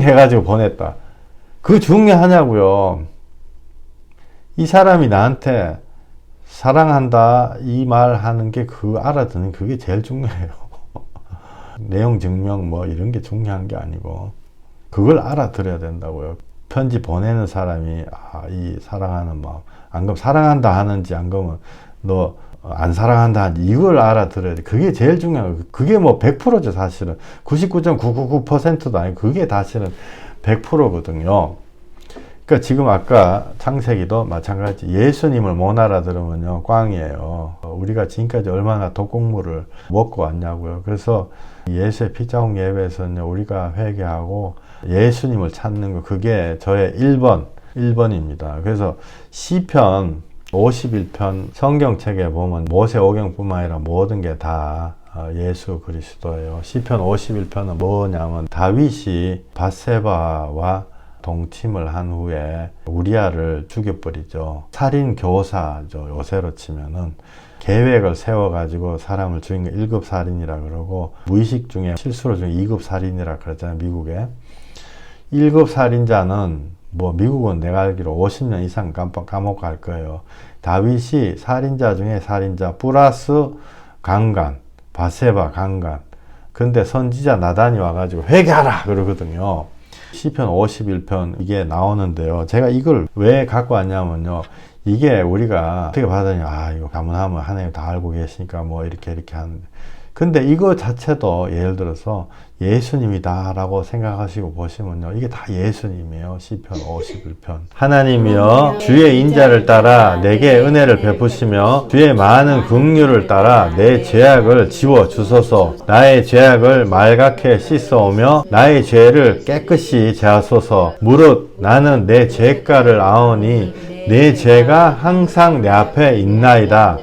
해가지고 보냈다. 그거 중요하냐고요. 이 사람이 나한테 사랑한다 이 말 하는 게 그 알아듣는 그게 제일 중요해요. 내용 증명 뭐 이런 게 중요한 게 아니고 그걸 알아들어야 된다고요. 편지 보내는 사람이 이 사랑하는 마음, 안 그러면 사랑한다 하는지 안 그러면 너 안 사랑한다 하는지 이걸 알아들어야 돼. 그게 제일 중요해요. 그게 뭐 100%죠 사실은. 99.999%도 아니고 그게 사실은 100%거든요. 그러니까 지금 아까 창세기도 마찬가지. 예수님을 못 알아들으면요 꽝이에요. 우리가 지금까지 얼마나 독곡물을 먹고 왔냐고요. 그래서 예수의 피자국 예배에서는요 우리가 회개하고 예수님을 찾는 거 그게 저의 1번입니다. 그래서 시편 51편 성경책에 보면 모세오경뿐만 아니라 모든 게 다 예수 그리스도예요. 시편 51편은 뭐냐면 다윗이 밧세바와 동침을 한 후에 우리아를 죽여버리죠. 살인 교사죠. 요새로 치면은 계획을 세워가지고 사람을 죽인 거 1급 살인이라 그러고 무의식 중에 실수로 중에 2급 살인이라 그러잖아요. 미국에 1급 살인자는 뭐 미국은 내가 알기로 50년 이상 감옥 갈 거예요. 다윗이 살인자 중에 살인자 플러스 강간, 밧세바 강간. 근데 선지자 나단이 와가지고 회개하라 그러거든요. 시편 51편 이게 나오는데요. 제가 이걸 왜 갖고 왔냐면요. 이게 우리가 어떻게 받으냐. 이거 가문하면 하나님 다 알고 계시니까 뭐 이렇게 하는데. 근데 이거 자체도 예를 들어서 예수님이다 라고 생각하시고 보시면요 이게 다 예수님이에요. 시편 51편 하나님이여 주의 인자를 따라 내게 은혜를 베푸시며 주의 많은 긍휼을 따라 내 죄악을 지워 주소서. 나의 죄악을 말갛게 씻어오며 나의 죄를 깨끗이 제하소서. 무릇 나는 내 죄가를 아오니 내 죄가 항상 내 앞에 있나이다.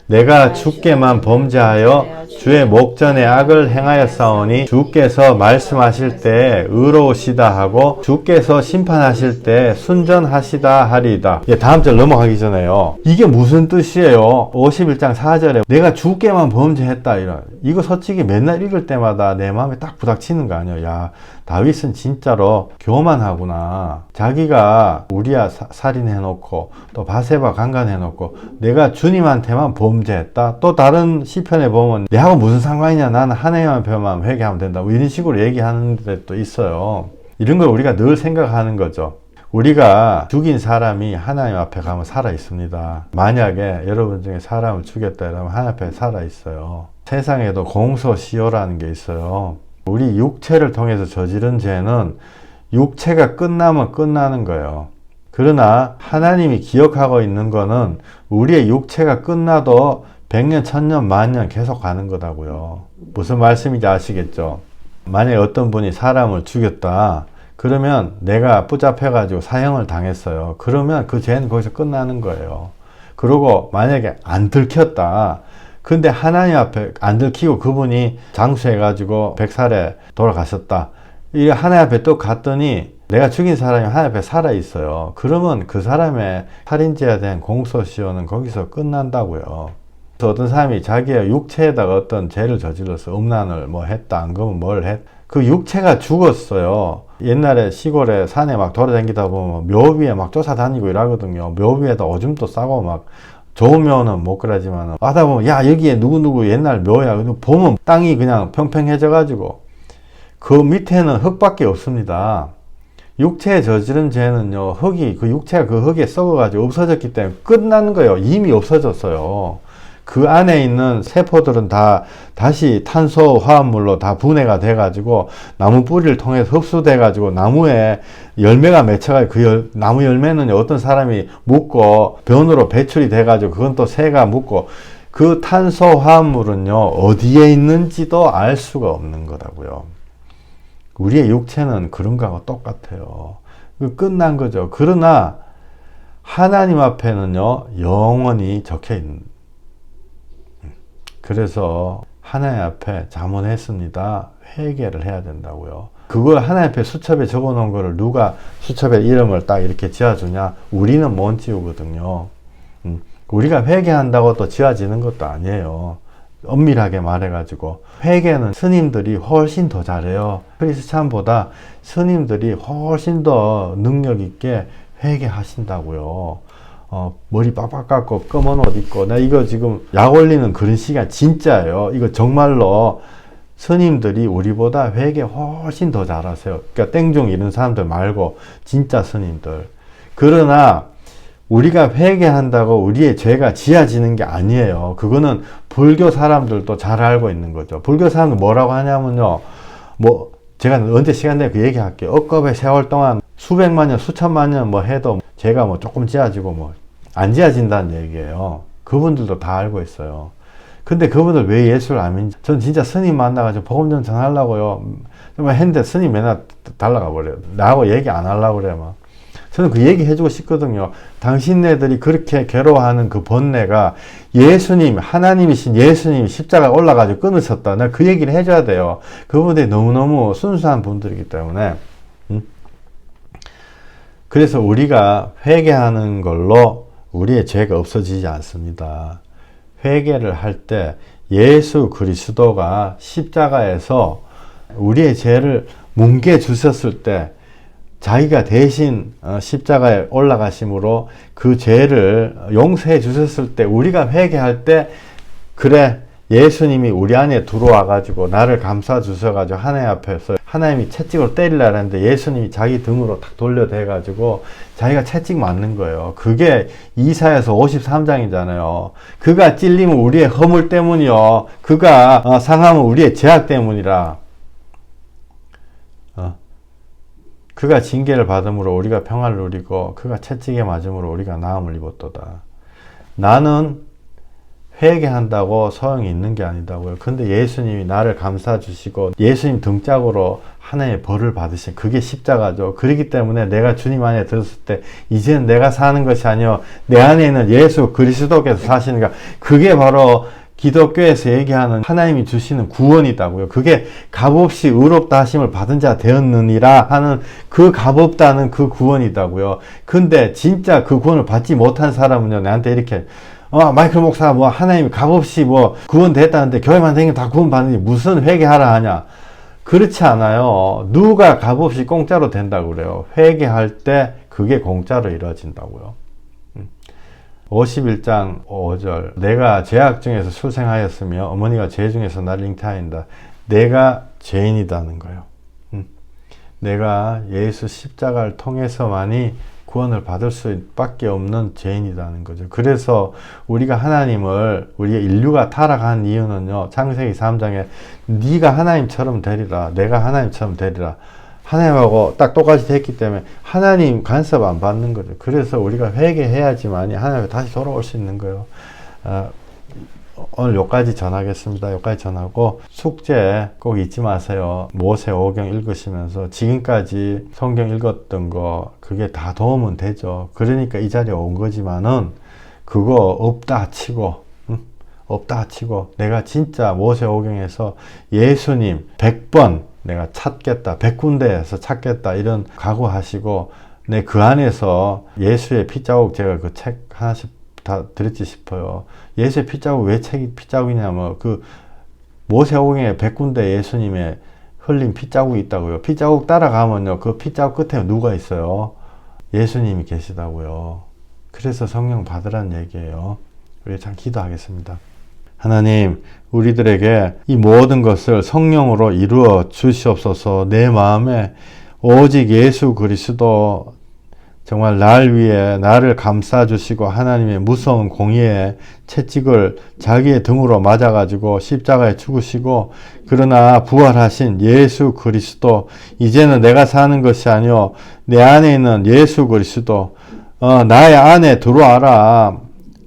내가 주께만 범죄하여 주의 목전에 악을 행하였사오니 주께서 말씀하실 때 의로우시다 하고 주께서 심판하실 때 순전하시다 하리이다. 다음 절 넘어가기 전에요. 이게 무슨 뜻이에요? 51장 4절에 내가 주께만 범죄했다 이거 솔직히 맨날 읽을 때마다 내 마음에 딱 부닥치는 거 아니에요. 야 다윗은 진짜로 교만하구나. 자기가 우리아 살인해놓고 또 밧세바 강간해놓고 내가 주님한테만 범죄했다. 또 다른 시편에 보면 내하고 무슨 상관이냐 나는 하나님 앞에만 회개하면 된다. 뭐 이런 식으로 얘기하는 데도 있어요. 이런 걸 우리가 늘 생각하는 거죠. 우리가 죽인 사람이 하나님 앞에 가면 살아 있습니다. 만약에 여러분 중에 사람을 죽였다 이러면 하나님 앞에 살아 있어요. 세상에도 공소시효라는 게 있어요. 우리 육체를 통해서 저지른 죄는 육체가 끝나면 끝나는 거예요. 그러나 하나님이 기억하고 있는 거는 우리의 육체가 끝나도 100년, 1000년, 만년 계속 가는 거다고요. 무슨 말씀인지 아시겠죠? 만약에 어떤 분이 사람을 죽였다. 그러면 내가 붙잡혀가지고 사형을 당했어요. 그러면 그 죄는 거기서 끝나는 거예요. 그리고 만약에 안 들켰다. 근데 하나님 앞에 안 들키고 그분이 장수해가지고 100살에 돌아가셨다. 이 하나님 앞에 또 갔더니 내가 죽인 사람이 하나님 앞에 살아있어요. 그러면 그 사람의 살인죄에 대한 공소시효는 거기서 끝난다고요. 그래서 어떤 사람이 자기의 육체에다가 어떤 죄를 저질러서 음란을 뭐 했다. 안 그러면 뭘 했. 그 육체가 죽었어요. 옛날에 시골에 산에 막 돌아다니다 보면 묘비에 막 쫓아다니고 이러거든요. 묘비에다 오줌도 싸고 막 좋은 묘는 못 그러지만 하다 보면 야 여기에 누구누구 옛날 묘야 보면 땅이 그냥 평평해져 가지고 그 밑에는 흙밖에 없습니다. 육체에 저지른 죄는요 흙이 그 육체가 그 흙에 썩어 가지고 없어졌기 때문에 끝나는 거예요. 이미 없어졌어요. 그 안에 있는 세포들은 다 다시 탄소 화합물로 다 분해가 돼 가지고 나무 뿌리를 통해서 흡수돼 가지고 나무에 열매가 맺혀가지고 그 나무 열매는 어떤 사람이 묻고 변으로 배출이 돼 가지고 그건 또 새가 묻고 그 탄소 화합물은요 어디에 있는지도 알 수가 없는 거라고요. 우리의 육체는 그런 거하고 똑같아요. 끝난 거죠. 그러나 하나님 앞에는요 영원히 적혀 있는. 그래서 하나님 앞에 자문했습니다. 회개를 해야 된다고요. 그걸 하나님 앞에 수첩에 적어 놓은 거를 누가 수첩에 이름을 딱 이렇게 지어주냐? 우리는 못 지우거든요. 우리가 회개한다고 또 지어지는 것도 아니에요. 엄밀하게 말해가지고 회개는 스님들이 훨씬 더 잘해요. 크리스찬보다 스님들이 훨씬 더 능력 있게 회개하신다고요. 머리 빡빡 깎고 검은 옷 입고 나 이거 지금 약 올리는 그런 시간 진짜예요. 이거 정말로 스님들이 우리보다 회개 훨씬 더 잘하세요. 그러니까 땡중 이런 사람들 말고 진짜 스님들. 그러나 우리가 회개한다고 우리의 죄가 지어지는 게 아니에요. 그거는 불교 사람들도 잘 알고 있는 거죠. 불교 사람들 뭐라고 하냐면요. 뭐 제가 언제 시간 내면 그 얘기 할게요. 억겁의 세월 동안 수백만 년, 수천만 년 뭐 해도 죄가 뭐 조금 지어지고 뭐 안 지어진다는 얘기예요. 그분들도 다 알고 있어요. 근데 그분들 왜 예수를 안 믿는지. 전 진짜 스님 만나가지고 복음 좀 전하려고요. 했는데 스님 맨날 달라가 버려요. 나하고 얘기 안 하려고 그래요. 막. 저는 그 얘기 해주고 싶거든요. 당신네들이 그렇게 괴로워하는 그 번뇌가 예수님, 하나님이신 예수님이 십자가에 올라가지고 끊으셨다. 내가 그 얘기를 해줘야 돼요. 그분들이 너무너무 순수한 분들이기 때문에. 그래서 우리가 회개하는 걸로 우리의 죄가 없어지지 않습니다. 회개를 할 때 예수 그리스도가 십자가에서 우리의 죄를 뭉개 주셨을 때 자기가 대신 십자가에 올라가심으로 그 죄를 용서해 주셨을 때 우리가 회개할 때 그래 예수님이 우리 안에 들어와 가지고 나를 감싸 주셔 가지고 하나님 앞에서 하나님이 채찍으로 때리려고 했는데 예수님이 자기 등으로 탁 돌려대 가지고 자기가 채찍 맞는 거예요. 그게 이사야서 53장이잖아요. 그가 찔리면 우리의 허물 때문이요. 그가 상하면 우리의 죄악 때문이라. 그가 징계를 받음으로 우리가 평화를 누리고 그가 채찍에 맞음으로 우리가 나음을 입었도다. 나는 회개한다고 소용이 있는 게 아니다고요. 근데 예수님이 나를 감싸 주시고 예수님 등짝으로 하나님의 벌을 받으신 그게 십자가죠. 그렇기 때문에 내가 주님 안에 들었을 때 이제는 내가 사는 것이 아니요 내 안에 있는 예수 그리스도께서 사시는가. 그게 바로 기독교에서 얘기하는 하나님이 주시는 구원이다고요. 그게 값없이 의롭다 하심을 받은 자 되었느니라 하는 그 값없다는 그 구원이다고요. 근데 진짜 그 구원을 받지 못한 사람은요 나한테 이렇게 마이클 목사 뭐 하나님이 값없이 뭐 구원됐다는데 교회만 다니면 다 구원받는지 무슨 회개하라 하냐. 그렇지 않아요. 누가 값없이 공짜로 된다고 그래요. 회개할 때 그게 공짜로 이루어진다고요. 51장 5절 내가 죄악 중에서 출생하였으며 어머니가 죄 중에서 나를 잉태하인다. 내가 죄인이다는 거예요. 내가 예수 십자가를 통해서만이 구원을 받을 수밖에 없는 죄인이라는 거죠. 그래서 우리가 하나님을 우리의 인류가 타락한 이유는요. 창세기 3장에 네가 하나님처럼 되리라. 내가 하나님처럼 되리라. 하나님하고 딱 똑같이 됐기 때문에 하나님 간섭 안 받는 거죠. 그래서 우리가 회개해야지만이 하나님께 다시 돌아올 수 있는 거예요. 오늘 여기까지 전하겠습니다. 여기까지 전하고 숙제 꼭 잊지 마세요. 모세오경 읽으시면서 지금까지 성경 읽었던 거 그게 다 도움은 되죠. 그러니까 이 자리에 온 거지만은 그거 없다 치고 없다 치고 내가 진짜 모세오경에서 예수님 100번 내가 찾겠다. 100군데에서 찾겠다. 이런 각오하시고 내 그 안에서 예수의 피자국 제가 그 책 하나씩 다 드렸지 싶어요. 예수의 피자국 왜 책이 피자국이냐면 그 모세오경에 100군데 예수님의 흘린 피자국이 있다고요. 피자국 따라가면요. 그 피자국 끝에 누가 있어요? 예수님이 계시다고요. 그래서 성령 받으라는 얘기예요. 우리 참 기도하겠습니다. 하나님, 우리들에게 이 모든 것을 성령으로 이루어 주시옵소서. 내 마음에 오직 예수 그리스도 정말 날 위해 나를 감싸 주시고 하나님의 무서운 공의에 채찍을 자기의 등으로 맞아가지고 십자가에 죽으시고 그러나 부활하신 예수 그리스도 이제는 내가 사는 것이 아니요 내 안에 있는 예수 그리스도 나의 안에 들어와라.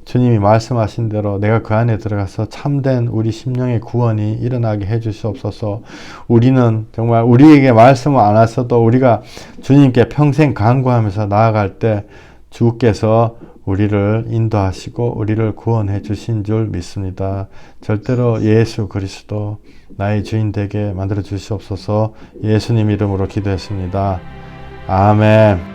주님이 말씀하신 대로 내가 그 안에 들어가서 참된 우리 심령의 구원이 일어나게 해주시옵소서. 우리는 정말 우리에게 말씀을 안 하셔도 우리가 주님께 평생 간구하면서 나아갈 때 주께서 우리를 인도하시고 우리를 구원해 주신 줄 믿습니다. 절대로 예수 그리스도 나의 주인 되게 만들어 주시옵소서. 예수님 이름으로 기도했습니다. 아멘.